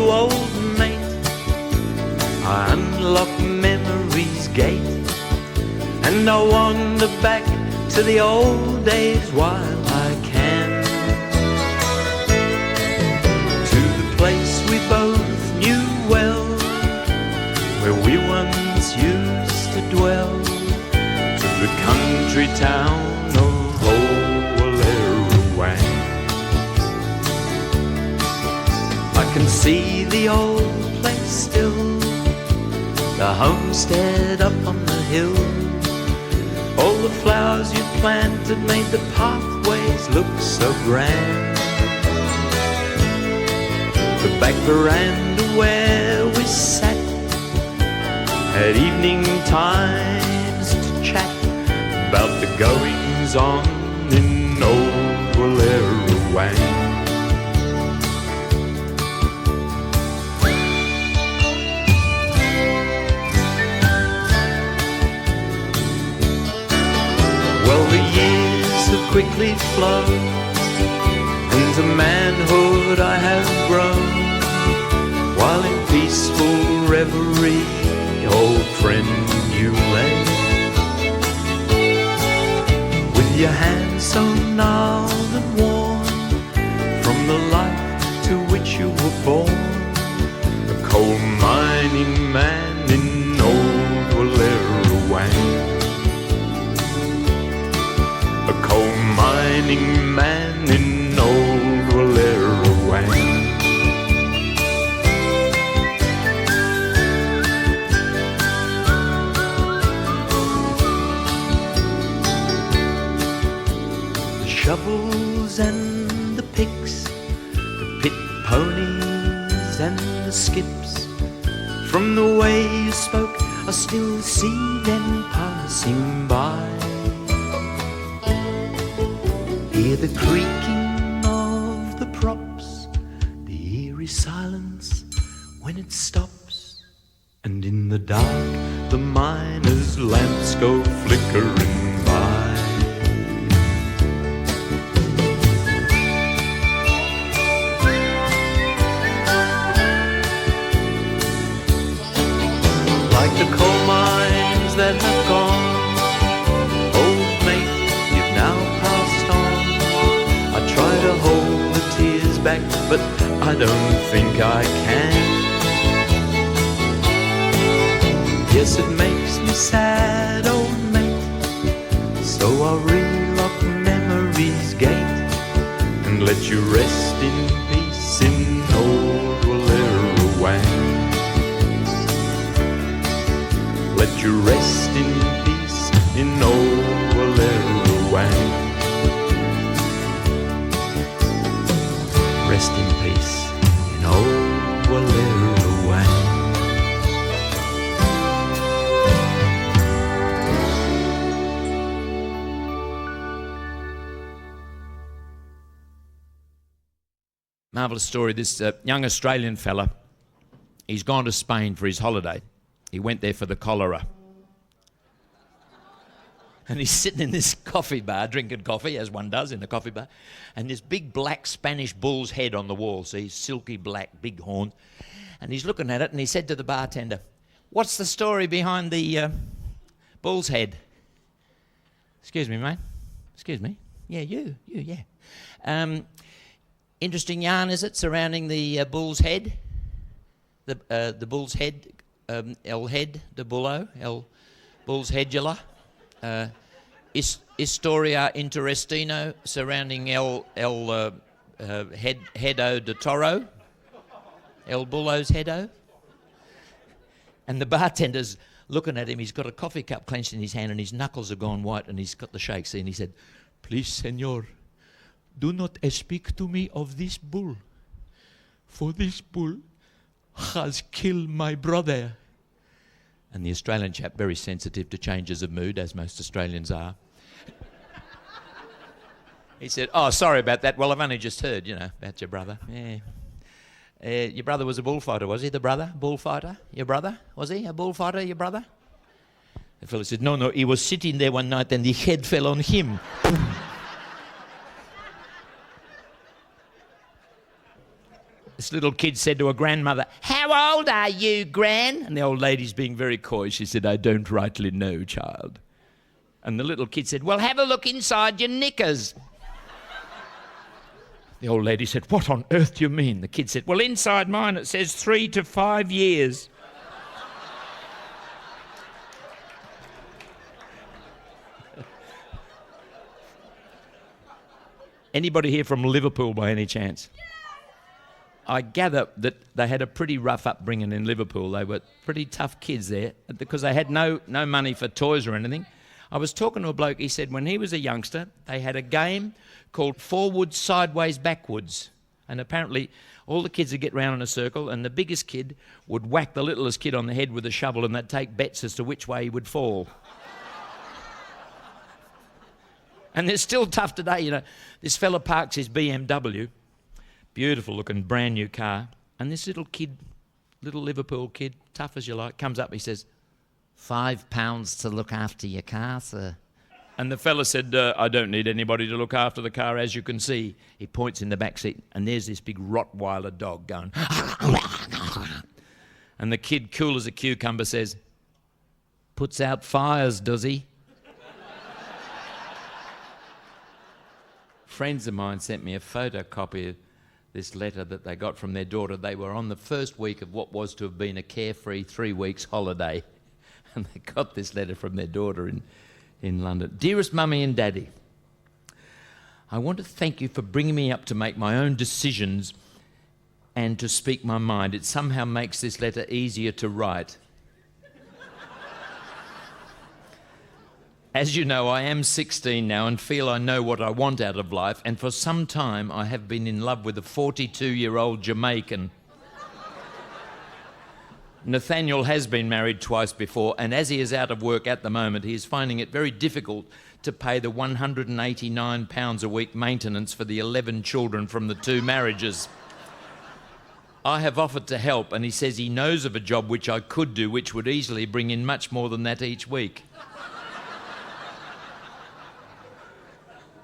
old mate. I unlock memory's gate, and I wander back to the old days while I can. To the place we both knew well, where we once used to dwell, to the country town of old Wallerawang. I can see the old place still, the homestead up on the hill. All the flowers you planted made the pathways look so grand. The back veranda where we sat at evening times to chat about the goings on in old Wallerawang. Well, the years have quickly flown, and to manhood I have grown, while in peaceful reverie, old friend, you lay. With your hands so gnarled and worn from the life to which you were born, a coal mining man in old Wallerawang. A coal mining man in old Wallerawang. The shovels and the picks, the pit ponies and the skips, from the way you spoke I still see them passing by. Hear the creaking of the props, the eerie silence when it stops, and in the dark the miners' lamps go flickering by. Like the coal mines that have gone, old mate, you've now passed on. I try to hold the tears back, but I don't think I can. Yes, it makes me sad, old mate, so I'll relock memory's gate and let you rest in peace in old Wallerawang. Let you rest in peace in old Wallerawang. Rest in peace in old Wallerawang. Marvellous story. This young Australian fella, he's gone to Spain for his holiday. He went there for the cholera. And he's sitting in this coffee bar, drinking coffee, as one does in a coffee bar, and this big black Spanish bull's head on the wall. So he's silky black, big horn. And he's looking at it, and he said to the bartender, "What's the story behind the bull's head?" "Excuse me, mate." "Excuse me?" "Yeah, you, yeah." "Interesting yarn, is it, surrounding the bull's head?" The bull's head, el head de bullo, el bull's hedula. Historia interestino surrounding el heado de toro, el bullo's heado. And the bartender's looking at him. He's got a coffee cup clenched in his hand and his knuckles have gone white and he's got the shakes. And he said, "Please, senor, do not speak to me of this bull, for this bull has killed my brother." And the Australian chap, very sensitive to changes of mood, as most Australians are, he said, "Oh, sorry about that. Well, I've only just heard, about your brother. Yeah. Your brother was a bullfighter, was he, the brother? Bullfighter? Your brother? Was he a bullfighter, your brother?" The fellow said, No, he was sitting there one night and the head fell on him." This little kid said to her grandmother, "How old are you, Gran?" And the old lady's being very coy. She said, "I don't rightly know, child." And the little kid said, "Well, have a look inside your knickers." The old lady said, "What on earth do you mean?" The kid said, "Well, inside mine it says 3 to 5 years. Anybody here from Liverpool by any chance? I gather that they had a pretty rough upbringing in Liverpool. They were pretty tough kids there because they had no money for toys or anything. I was talking to a bloke, he said when he was a youngster, they had a game called forwards, sideways, backwards. And apparently all the kids would get round in a circle and the biggest kid would whack the littlest kid on the head with a shovel and they'd take bets as to which way he would fall. And they're still tough today, you know. This fella parks his BMW, beautiful looking brand new car, and this little kid, little Liverpool kid, tough as you like, comes up, he says, £5 to look after your car, sir. And the fella said, I don't need anybody to look after the car, as you can see. He points in the back seat, and there's this big Rottweiler dog going, and the kid, cool as a cucumber, says, puts out fires, does he? Friends of mine sent me a photocopy of this letter that they got from their daughter. They were on the first week of what was to have been a carefree 3 weeks holiday. And they got this letter from their daughter in London. Dearest Mummy and Daddy, I want to thank you for bringing me up to make my own decisions and to speak my mind. It somehow makes this letter easier to write. As you know, I am 16 now and feel I know what I want out of life, and for some time I have been in love with a 42-year-old Jamaican. Nathaniel has been married twice before, and as he is out of work at the moment, he is finding it very difficult to pay the £189 a week maintenance for the 11 children from the 2 marriages. I have offered to help, and he says he knows of a job which I could do, which would easily bring in much more than that each week.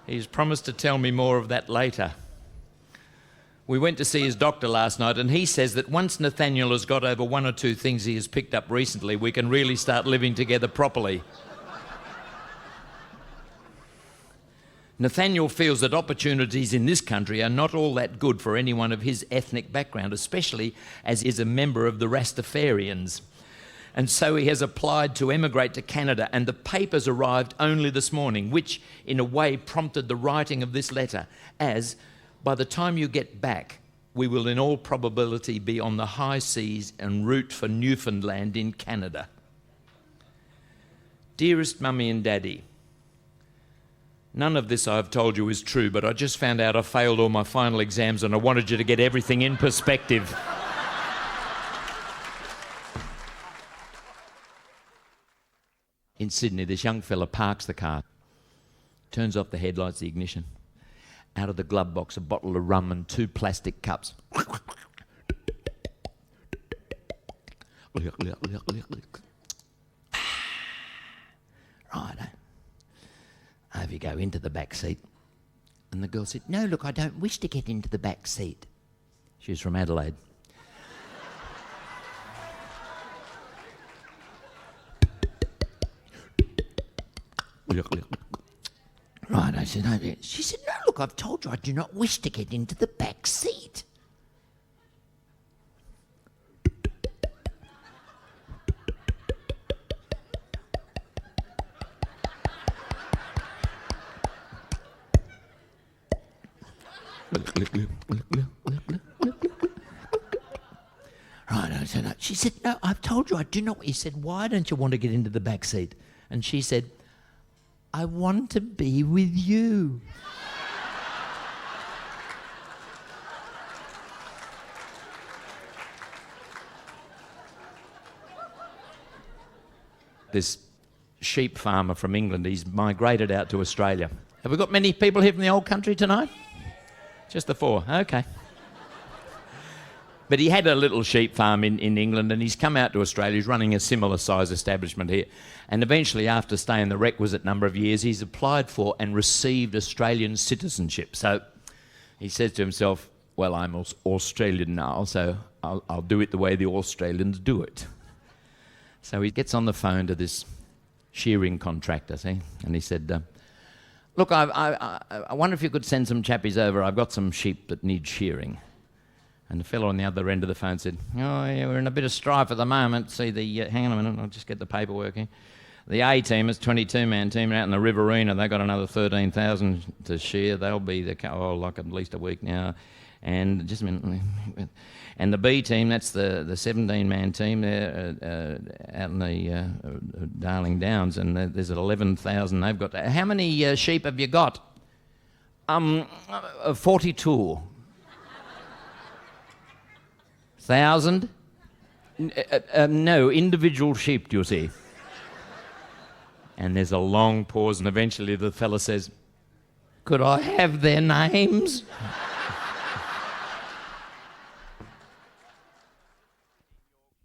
He's promised to tell me more of that later. We went to see his doctor last night and he says that once Nathaniel has got over 1 or 2 things he has picked up recently, we can really start living together properly. Nathaniel feels that opportunities in this country are not all that good for anyone of his ethnic background, especially as he is a member of the Rastafarians. And so he has applied to emigrate to Canada, and the papers arrived only this morning, which in a way prompted the writing of this letter, as by the time you get back, we will in all probability be on the high seas en route for Newfoundland in Canada. Dearest Mummy and Daddy, none of this I've told you is true, but I just found out I failed all my final exams and I wanted you to get everything in perspective. In Sydney, this young fella parks the car, turns off the headlights, the ignition, out of the glove box a bottle of rum and 2 plastic cups. Righto. Over you go, into the back seat. And the girl said, "No, look, I don't wish to get into the back seat." She was from Adelaide. Right, I said, "No." She said, "No, look, I've told you I do not wish to get into the back seat." Right, I said, "No." She said, "No, I've told you I do not." He said, "Why don't you want to get into the back seat?" And she said, "I want to be with you." This sheep farmer from England, he's migrated out to Australia. Have we got many people here from the old country tonight? Just the 4, okay. But he had a little sheep farm in England and he's come out to Australia. He's running a similar size establishment here. And eventually, after staying the requisite number of years, he's applied for and received Australian citizenship. So he says to himself, well, I'm Australian now, so I'll do it the way the Australians do it. So he gets on the phone to this shearing contractor, see, and he said, look, I wonder if you could send some chappies over. I've got some sheep that need shearing. And the fellow on the other end of the phone said, oh, yeah, we're in a bit of strife at the moment. See, hang on a minute, I'll just get the paperwork here. The A team is 22-man team out in the Riverina. They've got another 13,000 to shear. They'll be like at least a week now. And just a minute. And the B team, that's the 17-man team there out in the Darling Downs, and there's 11,000 they've got. How many sheep have you got? 42. 1,000? No, individual sheep, do you see? And there's a long pause, and eventually the fella says, could I have their names?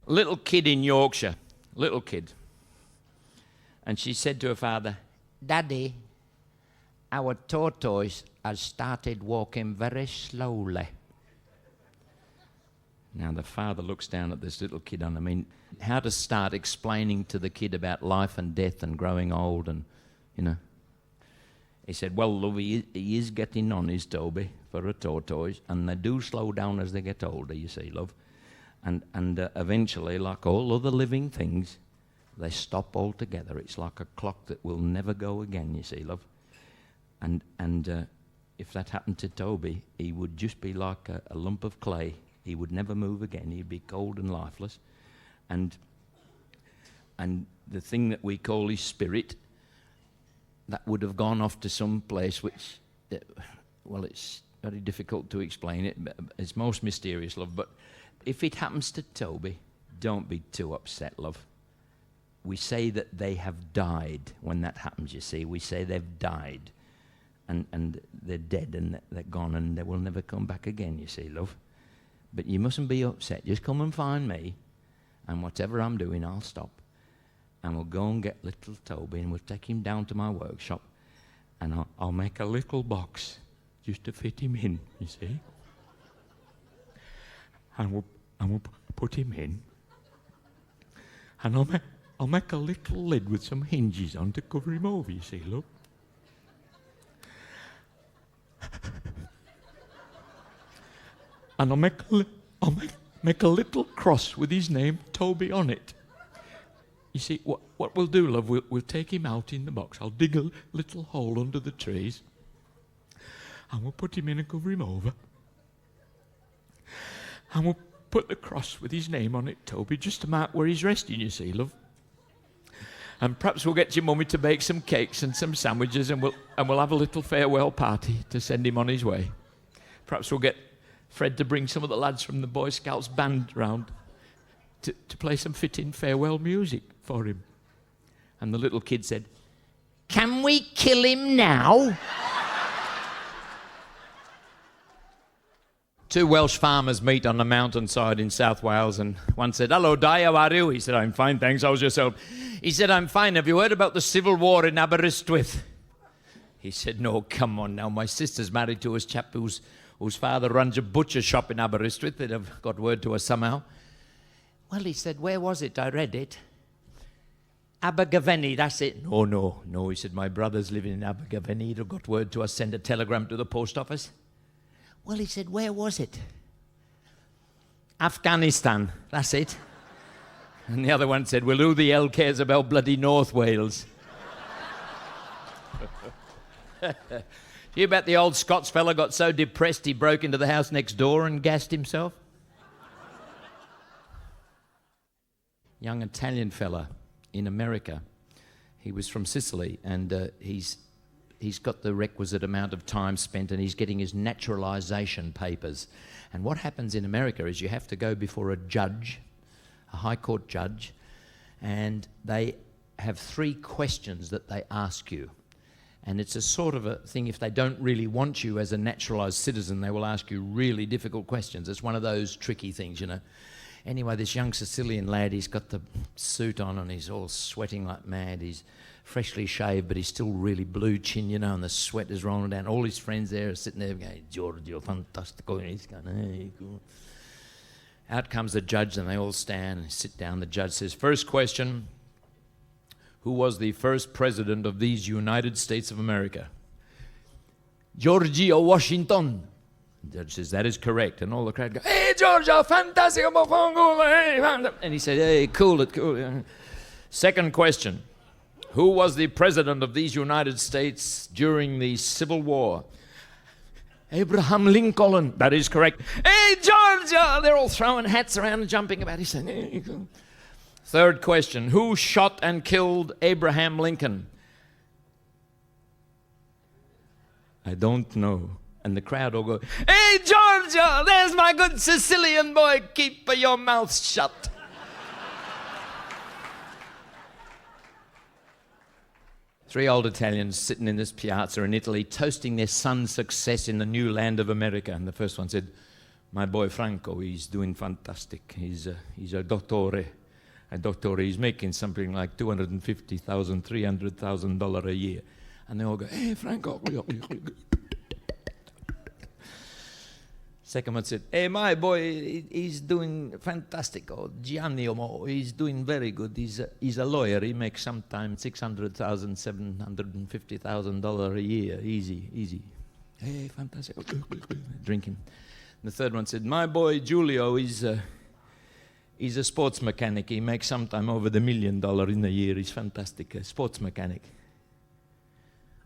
Little kid in Yorkshire, little kid. And she said to her father, Daddy, our tortoise has started walking very slowly. Now the father looks down at this little kid, and I mean, how to start explaining to the kid about life and death and growing old and, you know. He said, well, love, he is getting on his Toby for a tortoise, and they do slow down as they get older, you see, love. And eventually, like all other living things, they stop altogether. It's like a clock that will never go again, you see, love. And if that happened to Toby, he would just be like a lump of clay. He would never move again. He'd be cold and lifeless. And the thing that we call his spirit, that would have gone off to some place which, well, it's very difficult to explain it. It's most mysterious, love. But if it happens to Toby, don't be too upset, love. We say that they have died when that happens, you see. We say they've died. And they're dead and they're gone and they will never come back again, you see, love. But you mustn't be upset. Just come and find me, and whatever I'm doing, I'll stop. And we'll go and get little Toby, and we'll take him down to my workshop, and I'll make a little box just to fit him in, you see. And we'll put him in, and I'll make a little lid with some hinges on to cover him over, you see, look. And I'll make a little cross with his name, Toby, on it. You see, what we'll do, love, we'll take him out in the box. I'll dig a little hole under the trees, and we'll put him in and cover him over. And we'll put the cross with his name on it, Toby, just to mark where he's resting, you see, love. And perhaps we'll get your mummy to bake some cakes and some sandwiches, and we'll have a little farewell party to send him on his way. Perhaps we'll get Fred to bring some of the lads from the Boy Scouts band round to play some fitting farewell music for him. And the little kid said, can we kill him now? Two Welsh farmers meet on a mountainside in South Wales, and one said, hello, Di, how are you? He said, I'm fine, thanks, how's yourself? He said, I'm fine, have you heard about the civil war in Aberystwyth? He said, no, come on now, my sister's married to a chap whose father runs a butcher shop in Aberystwyth. They'd have got word to us somehow. Well, he said, where was it? I read it. Abergavenny, that's it. No, he said, my brother's living in Abergavenny. He'd have got word to us, send a telegram to the post office. Well, he said, where was it? Afghanistan, that's it. And the other one said, well, who the hell cares about bloody North Wales? You bet the old Scots fella got so depressed he broke into the house next door and gassed himself? Young Italian fella in America. He was from Sicily, and he's got the requisite amount of time spent, and he's getting his naturalization papers. And what happens in America is you have to go before a judge, a high court judge, and they have 3 questions that they ask you. And it's a sort of a thing, if they don't really want you as a naturalised citizen, they will ask you really difficult questions. It's one of those tricky things, you know. Anyway, this young Sicilian lad, he's got the suit on and he's all sweating like mad. He's freshly shaved, but he's still really blue chin, you know, and the sweat is rolling down. All his friends there are sitting there going, George, you're fantastic. And he's going, hey, cool. Out comes the judge, and they all stand and sit down. The judge says, first question, who was the first president of these United States of America? George Washington. The judge says, that is correct. And all the crowd go, hey, George, fantastic. And he said, hey, cool it, cool. Second question. Who was the president of these United States during the Civil War? Abraham Lincoln. That is correct. Hey, Georgia! They're all throwing hats around and jumping about. He said, hey. Third question. Who shot and killed Abraham Lincoln? I don't know. And the crowd all go, hey, Georgia! There's my good Sicilian boy. Keep your mouth shut. Three old Italians sitting in this piazza in Italy, toasting their son's success in the new land of America. And the first one said, my boy Franco, he's doing fantastic. He's a dottore. A dottore, he's making something like $250,000, $300,000 a year. And they all go, hey, Franco. Second one said, hey, my boy, he's doing fantastic. Oh, Gianni, he's doing very good. He's a lawyer. He makes sometimes $600,000, $750,000 a year. Easy. Hey, fantastic. Drinking. The third one said, my boy, Giulio, he's a sports mechanic. He makes sometime over $1 million in a year. He's fantastic. A sports mechanic.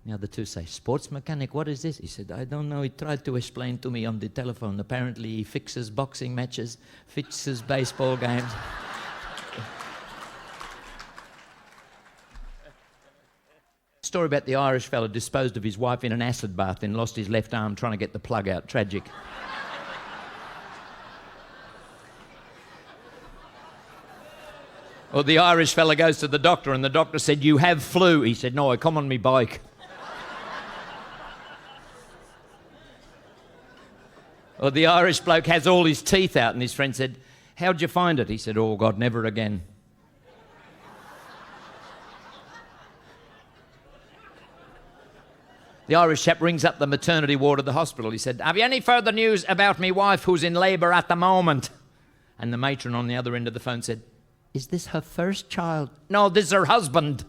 The other two say, sports mechanic, what is this? He said, I don't know. He tried to explain to me on the telephone. Apparently he fixes boxing matches, fixes baseball games. Story about the Irish fella disposed of his wife in an acid bath and lost his left arm trying to get the plug out. Tragic. Or the Irish fella goes to the doctor and the doctor said, you have flu. He said, no, I come on me bike. Or the Irish bloke has all his teeth out and his friend said, how'd you find it? He said, oh, God, never again. The Irish chap rings up the maternity ward of the hospital. He said, have you any further news about me wife who's in labour at the moment? And the matron on the other end of the phone said, is this her first child? No, this is her husband.